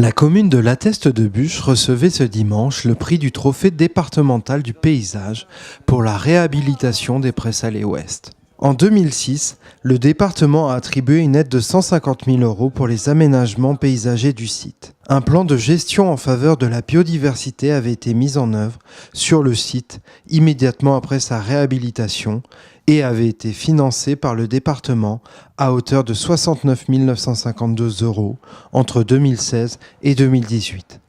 La commune de Lateste-de-Buch recevait ce dimanche le prix du trophée départemental du paysage pour la réhabilitation des Prés-Salés Ouest. En 2006, le département a attribué une aide de 150 000 € pour les aménagements paysagers du site. Un plan de gestion en faveur de la biodiversité avait été mis en œuvre sur le site immédiatement après sa réhabilitation et avait été financé par le département à hauteur de 69 952 € entre 2016 et 2018.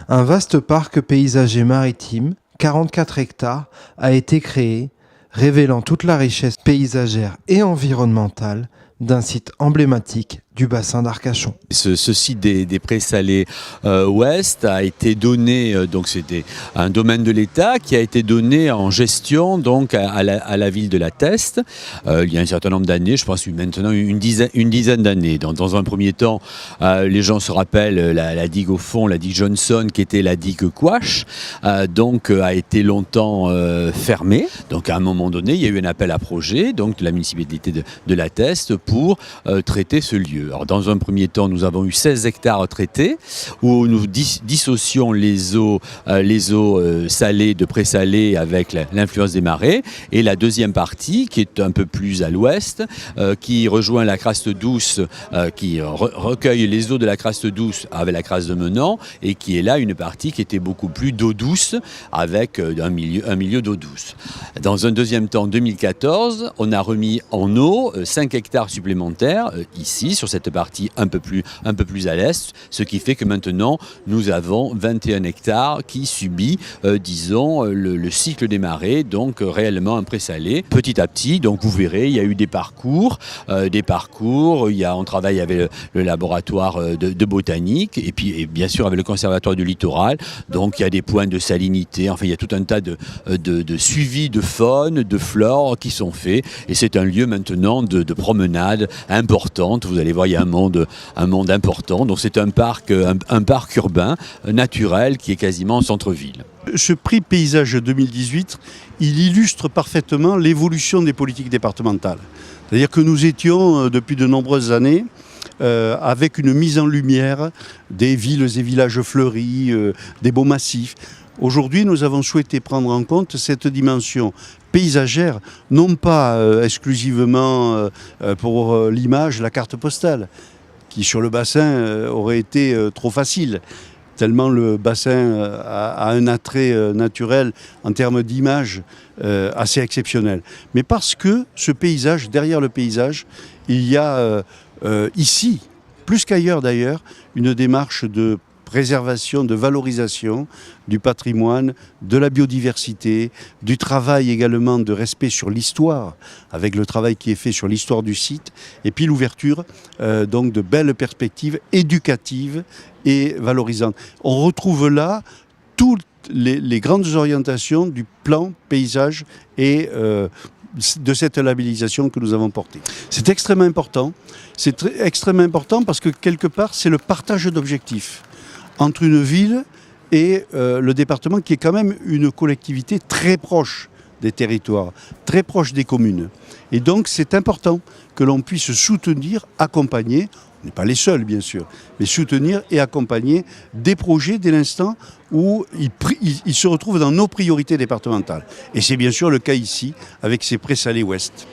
Un vaste parc paysager maritime, 44 hectares, a été créé, révélant toute la richesse paysagère et environnementale d'un site emblématique du bassin d'Arcachon. Ce site des Prés-Salés Ouest a été donné, donc c'était un domaine de l'État qui a été donné en gestion donc à la ville de Lateste. Il y a un certain nombre d'années, je pense maintenant une dizaine d'années. Dans un premier temps, les gens se rappellent la digue au fond, la digue Johnson, qui était la digue Couache, donc a été longtemps fermée. Donc à un moment donné, il y a eu un appel à projet donc de la municipalité de Lateste pour traiter ce lieu. Alors, dans un premier temps, nous avons eu 16 hectares traités où nous dissocions les eaux salées de Prés-Salés avec l'influence des marées. Et la deuxième partie, qui est un peu plus à l'ouest, qui rejoint la crasse douce, qui recueille les eaux de la crasse douce avec la crasse de Menant, et qui est là une partie qui était beaucoup plus d'eau douce avec un milieu d'eau douce. Dans un deuxième temps, en 2014, on a remis en eau 5 hectares supplémentaires ici, sur cette partie un peu plus à l'est, ce qui fait que maintenant nous avons 21 hectares qui subit, disons, le cycle des marées, donc réellement un Prés-Salés. Petit à petit, donc vous verrez, il y a eu des parcours, on travaille avec le laboratoire de botanique et puis bien sûr avec le conservatoire du littoral, donc il y a des points de salinité, enfin il y a tout un tas de suivi de faune, de flore qui sont faits et c'est un lieu maintenant de promenade importante. Vous allez voir, il y a un monde important. Donc c'est un parc urbain, naturel, qui est quasiment en centre-ville. Ce prix paysage 2018, il illustre parfaitement l'évolution des politiques départementales. C'est-à-dire que nous étions, depuis de nombreuses années, avec une mise en lumière des villes et villages fleuris, des beaux massifs. Aujourd'hui, nous avons souhaité prendre en compte cette dimension paysagère, non pas exclusivement pour l'image, la carte postale, qui sur le bassin aurait été trop facile, tellement le bassin a un attrait naturel en termes d'image assez exceptionnel. Mais parce que ce paysage, derrière le paysage, il y a ici, plus qu'ailleurs d'ailleurs, une démarche de préservation, de valorisation du patrimoine, de la biodiversité, du travail également de respect sur l'histoire, avec le travail qui est fait sur l'histoire du site, et puis l'ouverture donc de belles perspectives éducatives et valorisantes. On retrouve là toutes les grandes orientations du plan paysage et de cette labellisation que nous avons portée. C'est extrêmement important. C'est extrêmement important parce que quelque part, c'est le partage d'objectifs entre une ville et le département qui est quand même une collectivité très proche des territoires, très proche des communes. Et donc c'est important que l'on puisse soutenir, accompagner, on n'est pas les seuls bien sûr, mais soutenir et accompagner des projets dès l'instant où ils se retrouvent dans nos priorités départementales. Et c'est bien sûr le cas ici avec ces Prés-Salés Ouest.